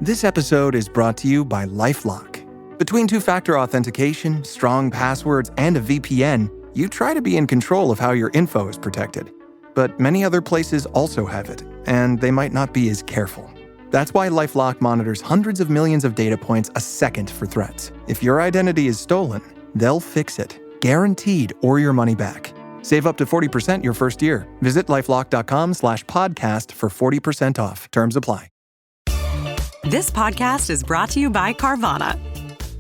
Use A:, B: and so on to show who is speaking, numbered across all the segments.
A: This episode is brought to you by LifeLock. Between two-factor authentication, strong passwords, and a VPN, you try to be in control of how your info is protected. But many other places also have it, and they might not be as careful. That's why LifeLock monitors hundreds of millions of data points a second for threats. If your identity is stolen, they'll fix it, guaranteed, or your money back. Save up to 40% your first year. Visit lifelock.com/podcast for 40% off. Terms apply.
B: This podcast is brought to you by Carvana.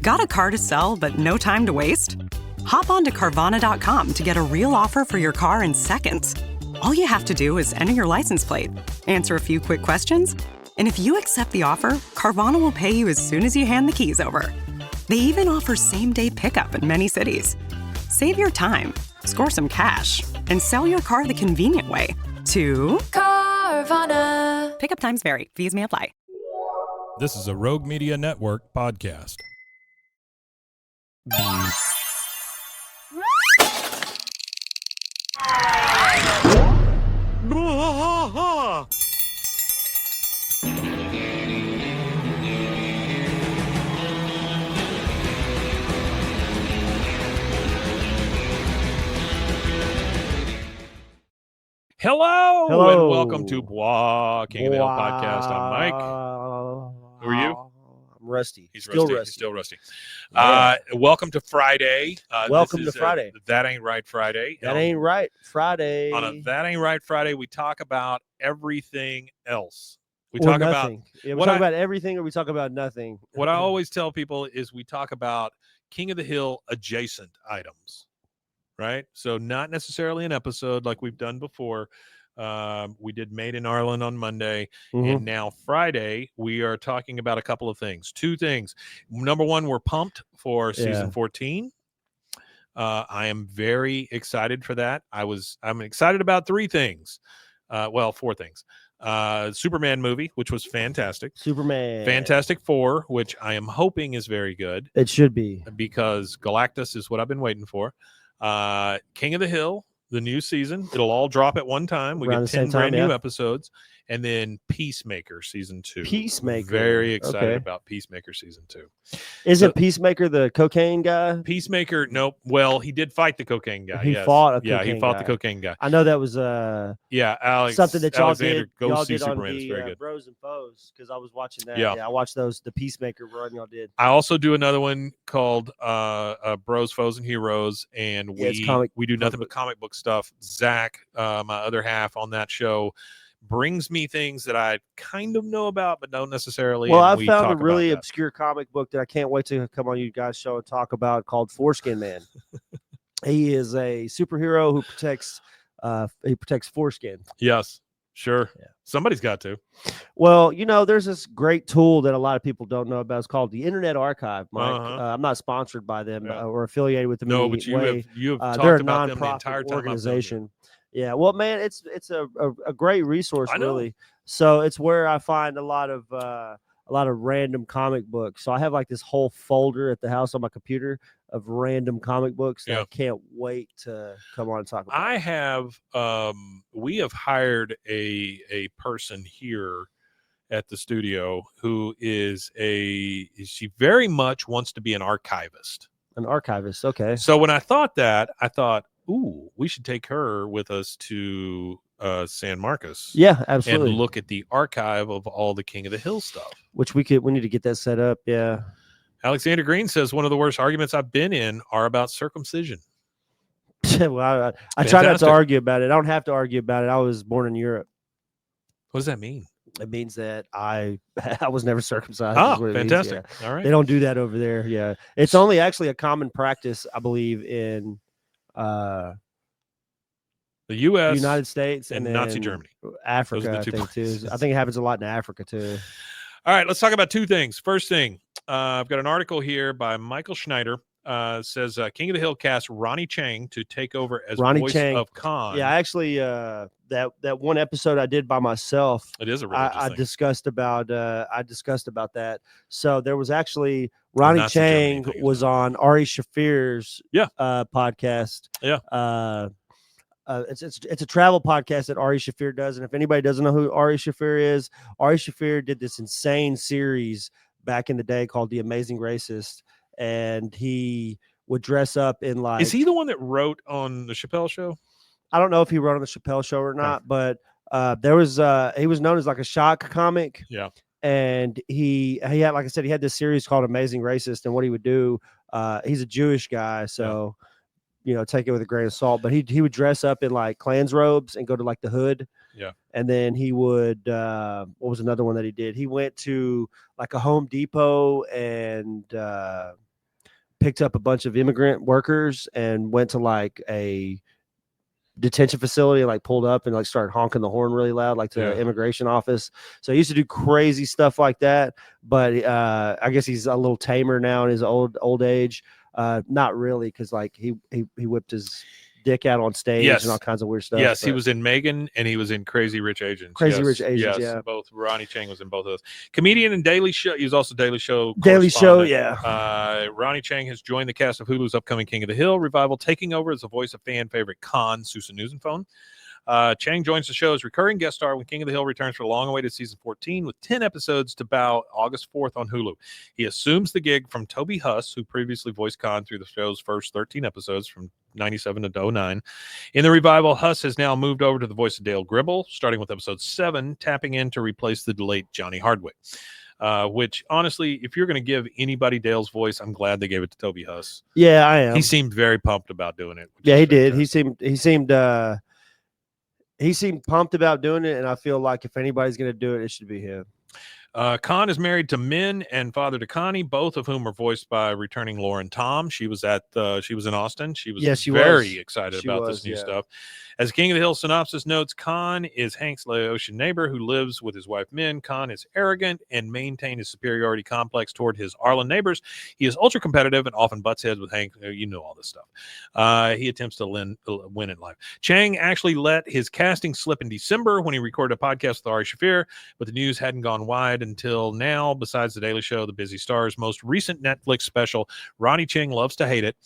B: Got a car to sell but no time to waste? Hop on to Carvana.com to get a real offer for your car in seconds. All you have to do is enter your license plate, answer a few quick questions, and if you accept the offer, Carvana will pay you as soon as you hand the keys over. They even offer same-day pickup in many cities. Save your time, score some cash, and sell your car the convenient way to
C: Carvana.
B: Pickup times vary. Fees may apply.
D: This is a Rogue Media Network podcast. Hello, and welcome to Bois King of the Hill podcast. I'm Mike. Who are you?
E: I'm Rusty.
D: He's
E: still
D: rusty. He's still rusty. Welcome to Friday.
E: Welcome to Friday.
D: That Ain't Right Friday.
E: That Ain't Right Friday.
D: On a That Ain't Right Friday, we talk about everything else. We
E: Or
D: talk
E: nothing.
D: about
E: we talk about everything, or we talk about nothing.
D: what I always tell people is we talk about King of the Hill adjacent items, right? So not necessarily an episode like we've done before. We did Made in Ireland on Monday, and now Friday we are talking about a couple of things. Two things. Number one, we're pumped for season 14. I am very excited for that. I'm excited about three things. Four things. Superman movie, which was fantastic. Fantastic Four, which I am hoping is very good.
E: It should be,
D: because Galactus is what I've been waiting for. King of the Hill, the new season. It'll all drop at one time. We get 10 brand new episodes. And then Peacemaker season 2.
E: Peacemaker.
D: Very excited about Peacemaker season 2.
E: Isn't Peacemaker the cocaine guy?
D: Peacemaker, nope. Well, he did fight the cocaine guy.
E: He fought
D: he fought the cocaine guy.
E: I know that was
D: Alex,
E: something that y'all
D: Alexander,
E: did.
D: Go
E: Y'all
D: see
E: did
D: Superman.
E: on
D: It's very
E: the
D: good.
E: Bros and Foes, because I was watching that.
D: Yeah.
E: I watched the Peacemaker run y'all did.
D: I also do another one called Bros, Foes, and Heroes, and we do nothing but comic book stuff. Zach, my other half on that show, brings me things that I kind of know about, but don't necessarily.
E: Well, I found a really obscure comic book that I can't wait to come on you guys' show and talk about, called Foreskin Man. He is a superhero who protects foreskin.
D: Yes, sure.
E: Yeah.
D: Somebody's got to.
E: Well, there's this great tool that a lot of people don't know about. It's called the Internet Archive, Mike. I'm not sponsored by them or affiliated with them.
D: No, but you have talked
E: they're a
D: about them the
E: nonprofit
D: entire time.
E: Organization. Yeah, well, man, it's a great resource, really. So it's where I find a lot of random comic books. So I have like this whole folder at the house on my computer of random comic books that I can't wait to come on and talk about.
D: I have we have hired a person here at the studio who she very much wants to be an archivist.
E: An archivist, okay.
D: So when I thought that, ooh, we should take her with us to San Marcos.
E: Yeah, absolutely.
D: And look at the archive of all the King of the Hill stuff.
E: Which we need to get that set up. Yeah.
D: Alexander Green says one of the worst arguments I've been in are about circumcision.
E: Well, I try not to argue about it. I don't have to argue about it. I was born in Europe.
D: What does that mean?
E: It means that I was never circumcised.
D: Oh, fantastic.
E: Yeah.
D: All right.
E: They don't do that over there. Yeah. It's only actually a common practice, I believe, in
D: the U.S.,
E: United States, and
D: Nazi Germany.
E: Africa, I think, too. I think it happens a lot in Africa, too.
D: All right, let's talk about two things. First thing, I've got an article here by Michael Schneider. Says King of the Hill cast Ronnie Chang to take over as voice of Khan.
E: Yeah, actually, that one episode I did by myself.
D: It is a religious thing.
E: I discussed about that. So there was actually Ronnie Chang was on Ari Shafir's podcast.
D: Yeah.
E: it's a travel podcast that Ari Shaffir does. And if anybody doesn't know who Ari Shaffir is, Ari Shaffir did this insane series back in the day called The Amazing Racist, and he would dress up in like.
D: Is he the one that wrote on the Chappelle Show?
E: I don't know if he wrote on the Chappelle Show or not, but he was known as like a shock comic.
D: Yeah.
E: And he had, like I said, he had this series called Amazing Racist, and what he would do, he's a Jewish guy, so take it with a grain of salt. But he would dress up in like Klan's robes and go to like the hood.
D: Yeah.
E: And then he would what was another one that he did? He went to like a Home Depot and picked up a bunch of immigrant workers and went to like a detention facility and like pulled up and like started honking the horn really loud, like to the immigration office. So he used to do crazy stuff like that. But I guess he's a little tamer now in his old age. Not really, because like he whipped his dick out on stage and all kinds of weird stuff.
D: Yes, he was in Megan and he was in Crazy Rich Asians.
E: Rich Asians,
D: yes, both. Ronnie Chang was in both of those. Comedian and Daily Show. He was also Daily Show.
E: Yeah.
D: Ronnie Chang has joined the cast of Hulu's upcoming King of the Hill revival, taking over as the voice of fan favorite Khan, Susan Newsomphone. Chang joins the show as recurring guest star when King of the Hill returns for the long-awaited season 14 with 10 episodes to bow August 4th on Hulu. He assumes the gig from Toby Huss, who previously voiced Khan through the show's first 13 episodes from 97 to 09. In the revival, Huss has now moved over to the voice of Dale Gribble, starting with episode 7, tapping in to replace the delayed Johnny Hardwick. Which, honestly, if you're going to give anybody Dale's voice, I'm glad they gave it to Toby Huss.
E: Yeah, I am.
D: He seemed very pumped about doing it.
E: Yeah, he did. He seemed pumped about doing it, and I feel like if anybody's going to do it, it should be him.
D: Khan is married to Min and father to Connie, both of whom are voiced by returning Lauren Tom. She was in Austin. She was very excited about this new stuff. As King of the Hill synopsis notes, Khan is Hank's Laotian neighbor who lives with his wife Min. Khan is arrogant and maintains his superiority complex toward his Arlen neighbors. He is ultra competitive and often butts heads with Hank. You know all this stuff. He attempts to win in life. Chang actually let his casting slip in December when he recorded a podcast with Ari Shaffir, but the news hadn't gone wide until now. Besides The Daily Show, The Busy Star's most recent Netflix special, Ronnie Chang Loves to Hate It.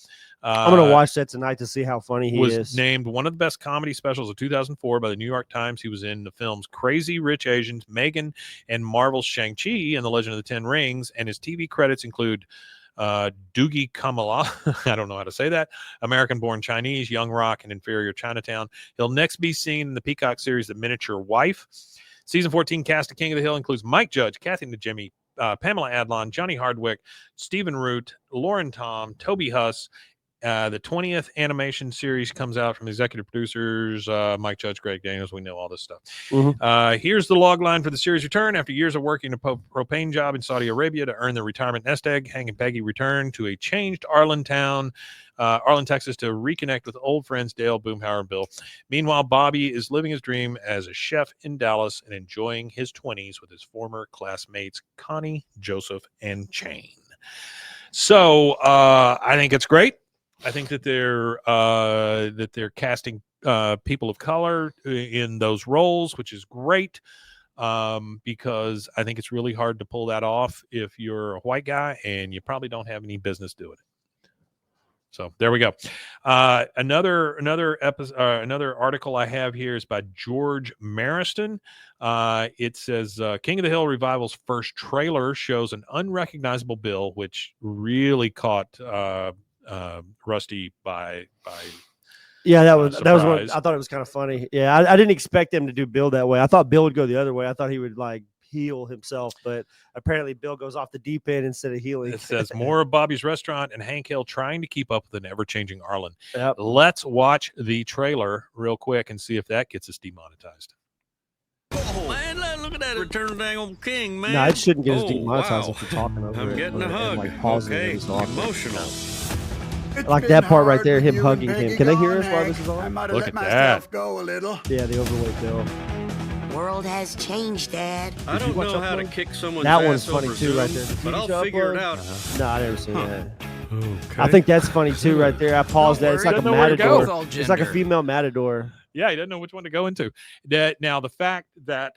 E: I'm going to watch that tonight to see how funny he is.
D: Was named one of the best comedy specials of 2004 by the New York Times. He was in the films Crazy Rich Asians, Megan, and Marvel's Shang-Chi and the Legend of the Ten Rings. And his TV credits include Doogie Kamala, I don't know how to say that, American-Born Chinese, Young Rock, and Inferior Chinatown. He'll next be seen in the Peacock series The Miniature Wife. Season 14 cast of King of the Hill includes Mike Judge, Kathy Najimy, Pamela Adlon, Johnny Hardwick, Stephen Root, Lauren Tom, Toby Huss. The 20th animation series comes out from executive producers Mike Judge, Greg Daniels. We know all this stuff.
E: Mm-hmm.
D: Here's the log line for the series return. After years of working a propane job in Saudi Arabia to earn their retirement nest egg, Hank and Peggy return to a changed Arlen, Texas to reconnect with old friends Dale, Boomhauer, and Bill. Meanwhile, Bobby is living his dream as a chef in Dallas and enjoying his 20s with his former classmates Connie, Joseph, and Chang. So I think it's great. I think that they're casting people of color in those roles, which is great, because I think it's really hard to pull that off if you're a white guy, and you probably don't have any business doing it. So there we go. Another article I have here is by George Mariston. It says King of the Hill Revival's first trailer shows an unrecognizable Bill, which really caught Rusty by
E: that was what I thought. It was kind of funny. I didn't expect them to do Bill that way. I thought Bill would go the other way. I thought he would like heal himself, but apparently Bill goes off the deep end instead of healing.
D: It says more of Bobby's Restaurant and Hank Hill trying to keep up with an ever-changing Arlen.
E: Yep.
D: Let's watch the trailer real quick and see if that gets us demonetized.
F: Oh, man, look at that Return of the Dang Old King, man.
E: No, it shouldn't get us demonetized if we're talking over
F: I'm
E: it.
F: getting a hug.
E: Like pausing
F: okay.
E: it.
F: Emotional.
E: Like that part right there, him hugging him. Can they hear us while this is on?
D: Look at that.
G: Go a little.
E: Yeah, the overweight Bill.
H: World has changed, Dad.
F: I don't know how to kick someone's
E: that
F: ass
E: one's funny
F: over
E: too,
F: Zoom,
E: right there.
F: but I'll figure it out.
E: No, I never seen that.
D: Okay.
E: I think that's funny too, right there. I paused that. It's like a matador. It's like a female matador.
D: Yeah, he doesn't know which one to go into. Now, the fact that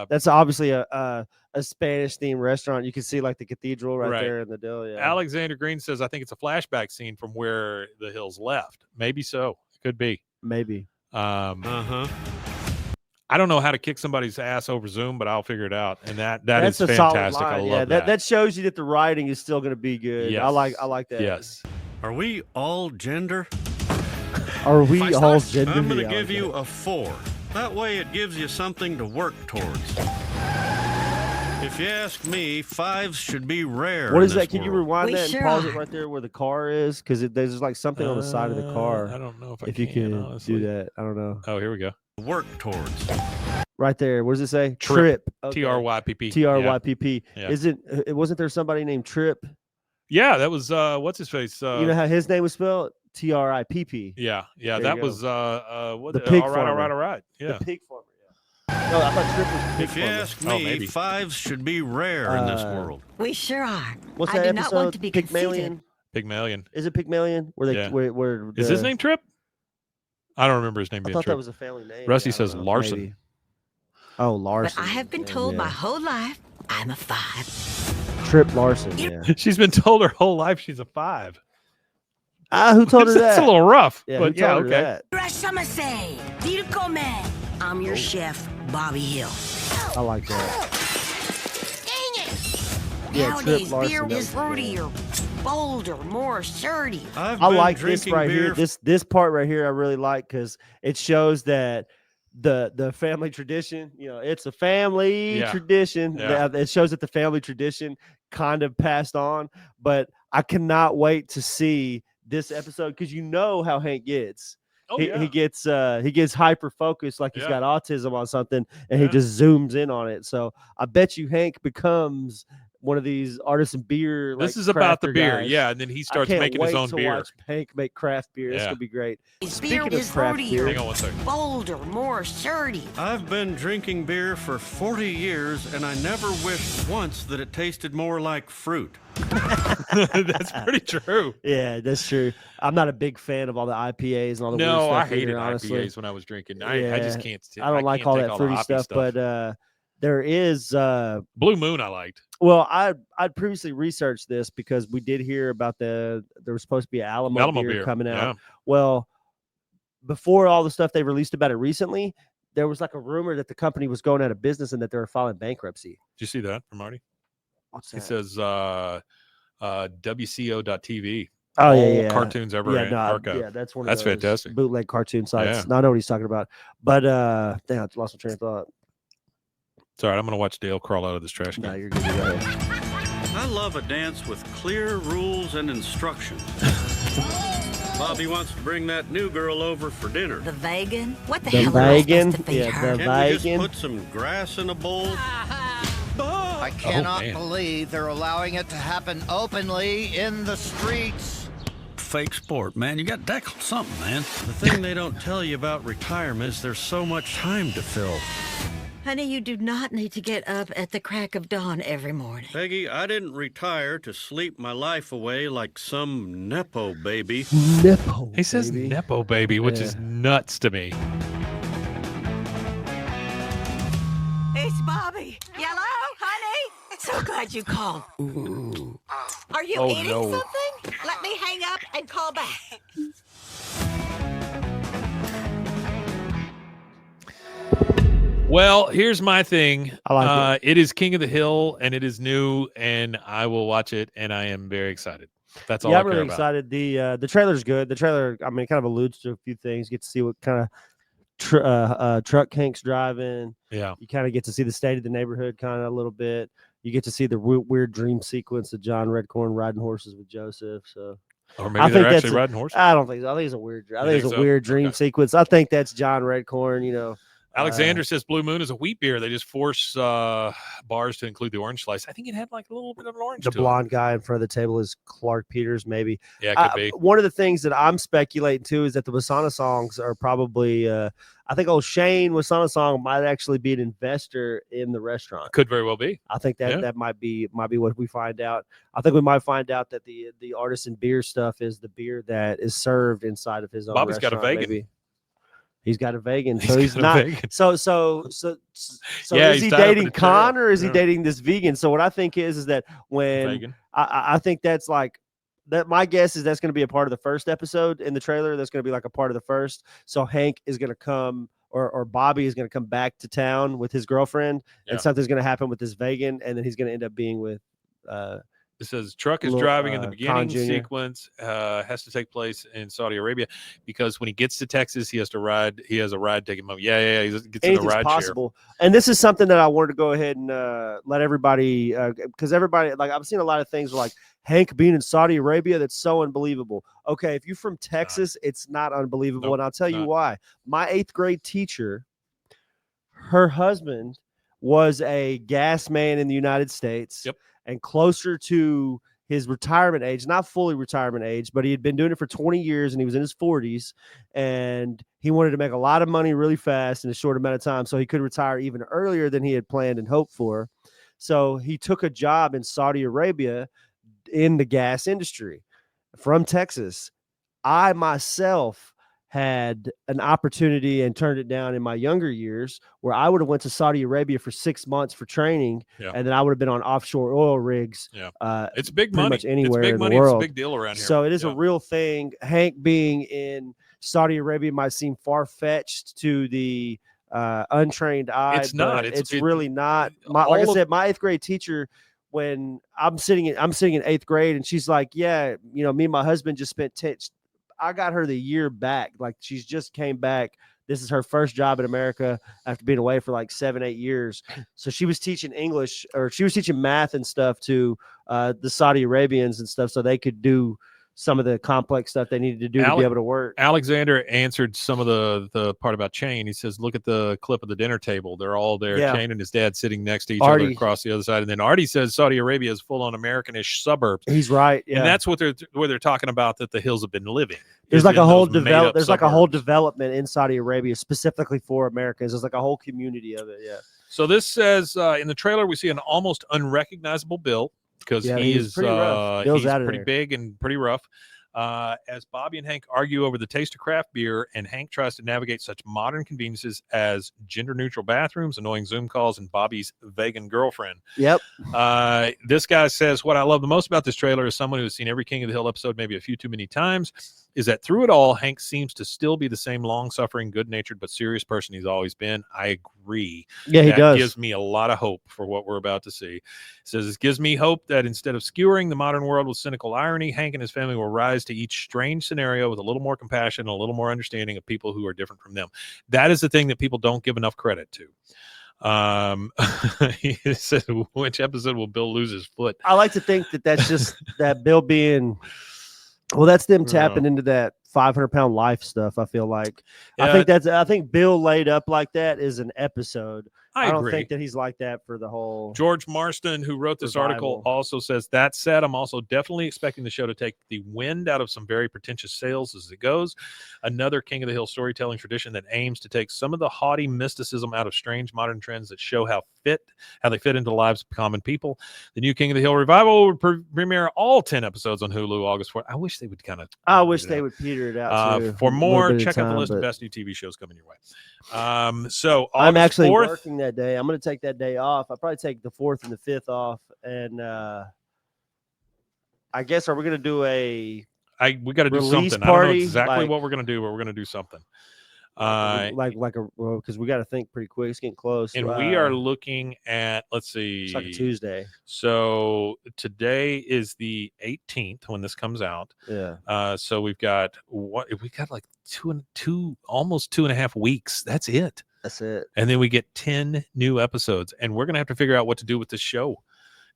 E: that's obviously a Spanish themed restaurant. You can see like the cathedral right there in the deal. Yeah.
D: Alexander Green says, I think it's a flashback scene from where the Hills left. Maybe so. It could be.
E: Maybe.
D: I don't know how to kick somebody's ass over Zoom, but I'll figure it out. And that's
E: a
D: fantastic.
E: solid line.
D: I love
E: that. That shows you that the writing is still going to be good.
D: Yes.
E: I like that.
D: Yes.
F: Are we all gender?
E: Are we all gender?
F: I'm going to give you a 4. That way it gives you something to work towards. If you ask me, 5s should be rare.
E: What is
F: in
E: that?
F: this
E: Can you
F: world.
E: rewind
H: We
E: that
H: sure
E: and pause it
H: are.
E: right there where the car is? Because there's like something on the side of the car.
D: I don't know
E: If you can
D: honestly.
E: do that, I don't know.
D: Oh, here we go.
F: Work towards.
E: Right there. What does it say?
D: Trip.
E: Okay.
D: TRYPP.
E: TRYPP.
D: Yeah.
E: Wasn't there somebody named Trip?
D: Yeah, that was what's his face?
E: You know how his name was spelled? TRIPP.
D: Yeah,
E: There
D: that
E: you
D: was
E: go.
D: what
E: The pig
D: all
E: farmer.
D: right. Yeah.
E: The pig farmer. Yeah. No, I thought Trip was the pig
F: If you
E: farmer.
F: ask
D: Oh,
F: me,
D: maybe.
F: 5s should be rare in this world.
H: We sure are.
E: What's
H: I
E: that
H: do
E: episode?
H: not want to be conceited.
E: Pygmalion.
D: Pygmalion.
E: Is it Pygmalion? Where they
D: Yeah.
E: where
D: Is his name Trip? I don't remember his name
E: I
D: being
E: thought
D: Trip.
E: that was a family name.
D: Rusty
E: I don't
D: says
E: know,
D: Larson.
E: maybe. Oh, Larson.
H: But I have been
E: Yeah,
H: told
E: yeah.
H: my whole life I'm a 5.
E: Trip Larson. Yeah.
D: She's been told her whole life she's a 5.
E: Who told her that?
D: That's a little rough.
E: Yeah,
D: but
E: who
D: yeah,
E: told her
D: okay.
E: that?
H: I'm your chef, Bobby Hill.
E: I like that.
H: Dang it!
E: Yeah,
H: Nowadays,
E: Trip Larson,
H: beer
E: that
H: is
E: was good.
H: fruitier, bolder, more assertive.
F: I've
E: I
F: been
E: like this
F: drinking
E: right
F: beer
E: here. This part right here I really like because it shows that the family tradition, it's a family
D: Yeah.
E: tradition.
D: Yeah.
E: It shows that the family tradition kind of passed on. But I cannot wait to see this episode because you know how Hank gets.
D: Oh,
E: he
D: yeah.
E: he gets hyper focused like he's
D: Yeah.
E: got autism on something and
D: Yeah.
E: he just zooms in on it. So I bet you Hank becomes one of these artisan beer.
D: This
E: like,
D: is about the
E: crafter
D: beer.
E: guys.
D: Yeah, and then he
E: I
D: starts
E: can't
D: making his
E: wait
D: own
E: to
D: beer.
E: watch Hank make craft beer. It's
D: Yeah.
E: gonna be great.
H: Beer
E: Speaking
H: is
E: of craft
H: fruitier,
E: beer,
D: Hang on one second.
H: bolder, more assertive.
F: I've been drinking beer for 40 years, and I never wished once that it tasted more like fruit.
D: That's pretty true.
E: yeah, that's true. I'm not a big fan of all the IPAs and all the weird
D: No,
E: stuff
D: I
E: either,
D: hated
E: honestly.
D: IPAs when I was drinking. I just
E: Yeah,
D: can't.
E: I don't like
D: can't
E: all
D: take
E: that
D: the
E: fruity
D: hoppy
E: stuff, but there is
D: Blue Moon I liked.
E: well, I'd previously researched this because we did hear about there was supposed to be an Alamo beer coming out.
D: Yeah.
E: Well, before all the stuff they released about it recently, there was like a rumor that the company was going out of business and that they were filing bankruptcy.
D: Did you see that from Marty?
E: What's
D: He
E: that?
D: says WCO.TV.
E: Oh
D: all
E: yeah, yeah.
D: cartoons ever
E: Yeah,
D: in
E: no,
D: archive.
E: yeah, that's one of
D: That's
E: those
D: fantastic.
E: bootleg cartoon sites.
D: Yeah.
E: No, I know what he's talking about. But damn, I lost my train of thought.
D: It's all right. I'm gonna watch Dale crawl out of this trash
E: No,
D: can.
E: you're good. You go ahead.
F: I love a dance with clear rules and instructions. Bobby wants to bring that new girl over for dinner.
H: The vegan? What the,
E: The
H: hell am I
E: vegan?
H: supposed to feed
E: Yeah,
H: her?
E: the
F: Can't we just
E: vegan.
F: put some grass in a bowl?
G: I cannot
D: man.
G: believe they're allowing it to happen openly in the streets.
F: Fake sport, man. You got to tackle something, man. The thing they don't tell you about retirement is there's so much time to fill.
H: Honey, you do not need to get up at the crack of dawn every morning.
F: Peggy, I didn't retire to sleep my life away like some Nepo baby.
E: Nipple.
D: He says
E: baby.
D: Nepo baby, which is
E: Yeah.
D: nuts to me.
H: It's Bobby. Yellow, honey. So glad you called. Are you
D: Oh,
H: eating
D: no.
H: something? Let me hang up and call back.
D: Well, here's my thing.
E: I like
D: it is King of the Hill, and it is new, and I will watch it, and I am very excited. That's all
E: Yeah,
D: I
E: I'm
D: care
E: really
D: about.
E: excited. The trailer's good. The trailer, I mean, kind of alludes to a few things. Get to see what kind of truck Hank's driving.
D: Yeah.
E: You kind of get to see the state of the neighborhood kind of a little bit. You get to see the weird dream sequence of John Redcorn riding horses with Joseph. So
D: Or
E: I
D: maybe
E: think
D: they're
E: that's
D: actually riding horses.
E: I don't think so. I think it's a weird. I
D: You
E: think it's
D: think
E: a
D: so?
E: weird dream
D: Okay.
E: sequence. I think that's John Redcorn. You know,
D: Alexander says Blue Moon is a wheat beer. They just force bars to include the orange slice. I think it had like a little bit of an orange
E: the
D: to it.
E: blonde guy in front of the table is Clark Peters. Maybe
D: Yeah, it could be.
E: one of the things that I'm speculating too is that the Wasana songs are probably. I think old Shane Wasana song might actually be an investor in the restaurant.
D: Could very well be.
E: I think that
D: Yeah.
E: that might be what we find out. I think we might find out that the artisan beer stuff is the beer that is served inside of his own
D: Bobby's got a
E: restaurant,
D: vegan.
E: maybe. He's got a vegan,
D: He's
E: so he's
D: got a
E: not.
D: vegan.
E: So
D: Yeah,
E: is
D: he's
E: he
D: tied up in
E: dating
D: a chair.
E: Con or is he
D: Yeah.
E: dating this vegan? So what I think is that when
D: Vegan.
E: I think that's like that my guess is that's going to be a part of the first episode in the trailer. That's going to be like a part of the first. So Hank is going to come, or Bobby is going to come back to town with his girlfriend, and something's going to happen with this vegan, and then he's going to end up being with.
D: It says truck is driving in the beginning
E: Khan Jr.
D: sequence has to take place in Saudi Arabia because when he gets to Texas, he has to ride. He has a ride taking him. Yeah. He gets in a ride
E: possible. And this is something that I wanted to go ahead and let everybody, because everybody, like I've seen a lot of things like Hank being in Saudi Arabia. That's so unbelievable. Okay, if you're from Texas, it's not unbelievable, and I'll tell you why. My 8th grade teacher, her husband was a gas man in the United States.
D: Yep.
E: And closer to his retirement age, not fully retirement age, but he had been doing it for 20 years and he was in his 40s and he wanted to make a lot of money really fast in a short amount of time. So he could retire even earlier than he had planned and hoped for. So he took a job in Saudi Arabia in the gas industry from Texas. I myself had an opportunity and turned it down in my younger years where I would have went to Saudi Arabia for 6 months for training. And then I would have been on offshore oil rigs.
D: It's big
E: pretty
D: money.
E: Much anywhere
D: it's big
E: in
D: money.
E: the world.
D: It's a big deal around here.
E: So it is a real thing. Hank being in Saudi Arabia might seem far-fetched to the untrained eye.
D: It's not.
E: It's really not. Like I said, my 8th grade teacher, when I'm sitting in 8th grade and she's like, yeah, me and my husband just spent I got her the year back. Like she's just came back. This is her first job in America after being away for like 7-8 years. So she was teaching English, or she was teaching math and stuff to the Saudi Arabians and stuff so they could do some of the complex stuff they needed to do to be able to work.
D: Alexander answered some of the part about Chain. He says, look at the clip of the dinner table. They're all there.
E: Yeah.
D: Chain and his dad sitting next to each
E: Artie.
D: other across the other side. And then Artie says Saudi Arabia is full on American-ish suburbs.
E: He's right. Yeah.
D: And that's what they're talking about, that the hills have been living.
E: There's like a whole development in Saudi Arabia specifically for Americans. There's like a whole community of it. Yeah.
D: So this says in the trailer we see an almost unrecognizable Bill because he's pretty rough. He's pretty big and pretty rough. As Bobby and Hank argue over the taste of craft beer, and Hank tries to navigate such modern conveniences as gender-neutral bathrooms, annoying Zoom calls, and Bobby's vegan girlfriend.
E: Yep.
D: This guy says, what I love the most about this trailer is someone who has seen every King of the Hill episode maybe a few too many times, is that through it all, Hank seems to still be the same long-suffering, good-natured, but serious person he's always been. I agree.
E: Yeah, he does.
D: That gives me a lot of hope for what we're about to see. It says, it gives me hope that instead of skewering the modern world with cynical irony, Hank and his family will rise to each strange scenario with a little more compassion and a little more understanding of people who are different from them. That is the thing that people don't give enough credit to. He said, which episode will Bill lose his foot?
E: I like to think that that's just that Bill being, well, that's them tapping into that 500-pound life stuff. I feel like, I think Bill laid up like that is an episode. I don't think that he's like that for the whole.
D: George Marston, who wrote this article, also says, that said, I'm also definitely expecting the show to take the wind out of some very pretentious sales as it goes. Another King of the Hill storytelling tradition that aims to take some of the haughty mysticism out of strange modern trends that show how they fit into the lives of common people. The new King of the Hill revival will premiere all 10 episodes on Hulu August 4th. I wish they would kind of.
E: I wish they would peter it out.
D: For more, check out the list of best new TV shows coming your way. So August
E: I'm actually
D: 4th,
E: working that day. I'm going to take that day off. I'll probably take the 4th and the 5th off. And I guess, are we going to do we
D: got to do something.
E: Party,
D: I don't know exactly what we're going to do, but we're going to do something.
E: Because we got to think pretty quick. It's getting close.
D: And we are looking at, let's see.
E: It's like a Tuesday.
D: So today is the 18th when this comes out.
E: Yeah.
D: So we got like almost 2.5 weeks. That's it. And then we get 10 new episodes, and we're going to have to figure out what to do with this show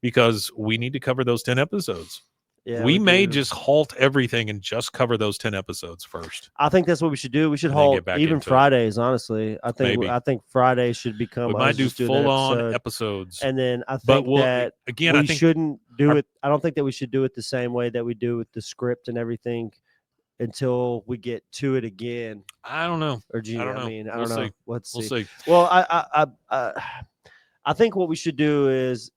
D: because we need to cover those 10 episodes.
E: Yeah,
D: we may just halt everything and just cover those 10 episodes first.
E: I think that's what we should do. We should halt even Fridays, honestly. I think Fridays should become.
D: We might do full-on episodes.
E: And then I think we shouldn't do it. I don't think that we should do it the same way that we do with the script and everything until we get to it again.
D: I don't know.
E: Or I don't know. I don't know.
D: We'll see.
E: Well, I think what we should do is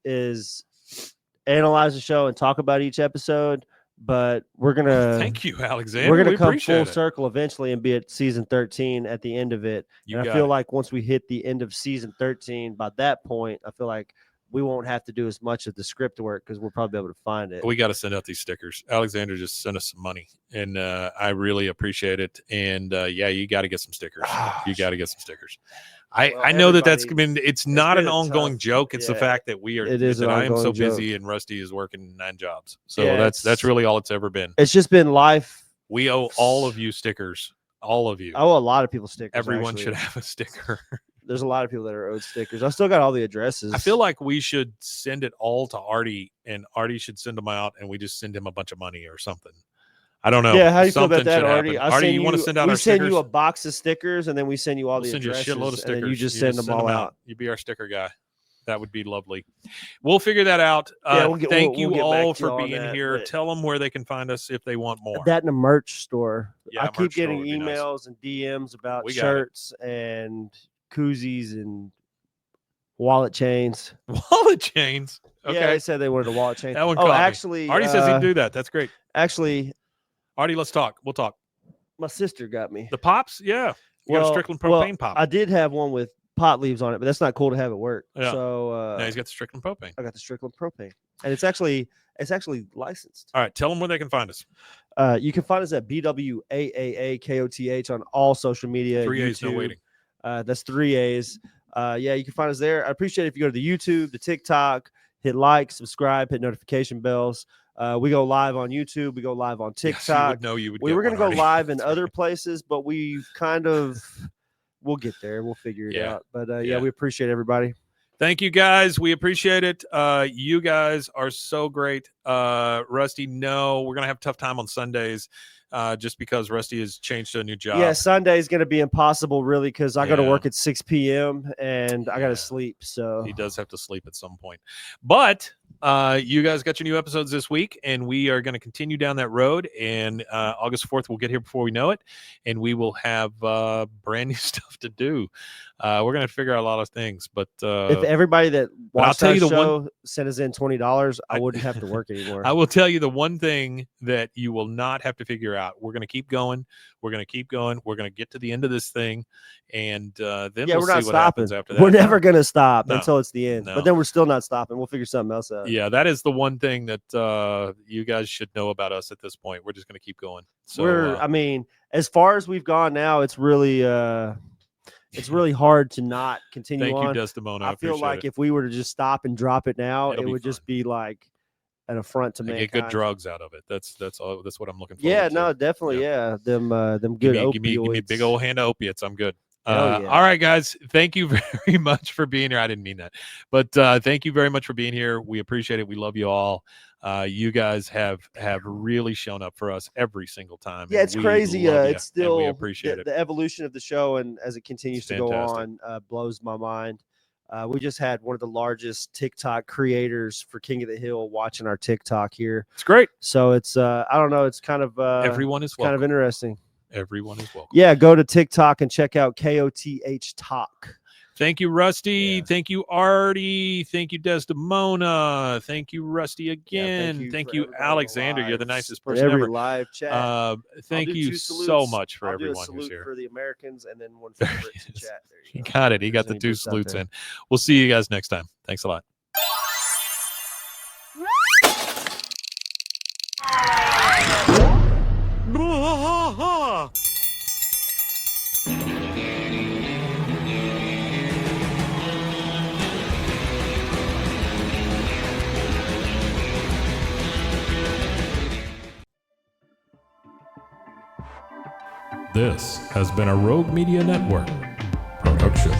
E: analyze the show and talk about each episode, but we're gonna
D: thank you, Alexander.
E: We're gonna come full circle eventually and be at season 13 at the end of it. I feel like once we hit the end of season 13, by that point, I feel like we won't have to do as much of the script work because we'll probably be able to find it.
D: We got to send out these stickers. Alexander just sent us some money, and I really appreciate it. And yeah, you got to get some stickers. You got to get some stickers. I know that's been, it's not an ongoing joke. It's the fact that I am so busy and Rusty is working 9 jobs. So that's really all it's ever been.
E: It's just been life.
D: We owe all of you stickers. All of you.
E: I owe a lot of people stickers.
D: Everyone should have a sticker.
E: There's a lot of people that are owed stickers. I still got all the addresses.
D: I feel like we should send it all to Artie, and Artie should send them out, and we just send him a bunch of money or something. I don't know.
E: Yeah, how do you feel about that, Artie?
D: Artie, you want to send out our stickers?
E: We send you a box of stickers, and then we send you all the addresses.
D: Send you a shitload of stickers.
E: And you just send them all out.
D: You be our sticker guy. That would be lovely. We'll figure that out. Thank you all for being here. Tell them where they can find us if they want more.
E: That in a merch store.
D: Yeah,
E: I keep getting emails and DMs about shirts and koozies and wallet chains.
D: Wallet chains? Okay.
E: Yeah, they said they wanted a wallet chain.
D: That one
E: actually,
D: Artie says he'd do that. That's great.
E: Actually,
D: Artie, let's talk. We'll talk.
E: My sister got me.
D: The pops? Yeah. You got a Strickland propane pop.
E: I did have one with pot leaves on it, but that's not cool to have at work.
D: Yeah.
E: So
D: now he's got the Strickland propane.
E: I got the Strickland propane, and it's actually licensed.
D: All right, tell them where they can find us.
E: You can find us at BWAAAKOTH on all social media.
D: 3 A's, no waiting.
E: That's 3 A's. Yeah, you can find us there. I appreciate it if you go to the YouTube, the TikTok, hit like, subscribe, hit notification bells. We go live on YouTube. We go live on TikTok.
D: You would
E: we were going to go live in other places, but we've we'll get there. We'll figure it out. But yeah, we appreciate everybody.
D: Thank you guys. We appreciate it. You guys are so great. Rusty, no, we're going to have a tough time on Sundays just because Rusty has changed to a new job.
E: Yeah, Sunday is going to be impossible, really, because I got to work at 6 p.m. and I got to sleep. So
D: he does have to sleep at some point. But you guys got your new episodes this week, and we are going to continue down that road. And August 4th, we'll get here before we know it, and we will have brand new stuff to do. We're going to figure out a lot of things. But
E: if everybody that watched our show sent us in $20, I wouldn't have to work anymore.
D: I will tell you the one thing that you will not have to figure out. We're going to keep going. We're going to keep going. We're going to get to the end of this thing, and then we'll see what happens after that.
E: We're never going to stop until it's the end. But then we're still not stopping. We'll figure something else out.
D: Yeah, that is the one thing that you guys should know about us at this point. We're just going to keep going. So
E: I mean, as far as we've gone now, it's really hard to not continue on.
D: Thank you, Desdemona.
E: I feel like if we were to just stop and drop it now, it would just be like an affront to mankind.
D: Get good drugs out of it. That's what I'm looking for.
E: Yeah, no, definitely. Yeah, them good opioids.
D: Give me a big old hand of opiates. I'm good. All right, guys. Thank you very much for being here. I didn't mean that, but thank you very much for being here. We appreciate it. We love you all. You guys have really shown up for us every single time.
E: Yeah, it's crazy. It's still
D: we appreciate it.
E: The evolution of the show, and as it continues to go on, blows my mind. We just had one of the largest TikTok creators for King of the Hill watching our TikTok here.
D: It's great.
E: So it's I don't know. It's kind of
D: everyone is welcome.
E: Kind of interesting.
D: Everyone is welcome.
E: Yeah, go to TikTok and check out KOTH Talk.
D: Thank you, Rusty. Yeah. Thank you, Artie. Thank you, Desdemona. Thank you, Rusty, again.
E: Yeah,
D: thank you Alexander. You're the nicest person
E: every
D: ever.
E: Live chat.
D: Thank you so much for everyone who's here.
E: For the Americans, and then one for the chat. There
D: you go. Got it. He got the 2 salutes in. We'll see you guys next time. Thanks a lot. This has been a Rogue Media Network production.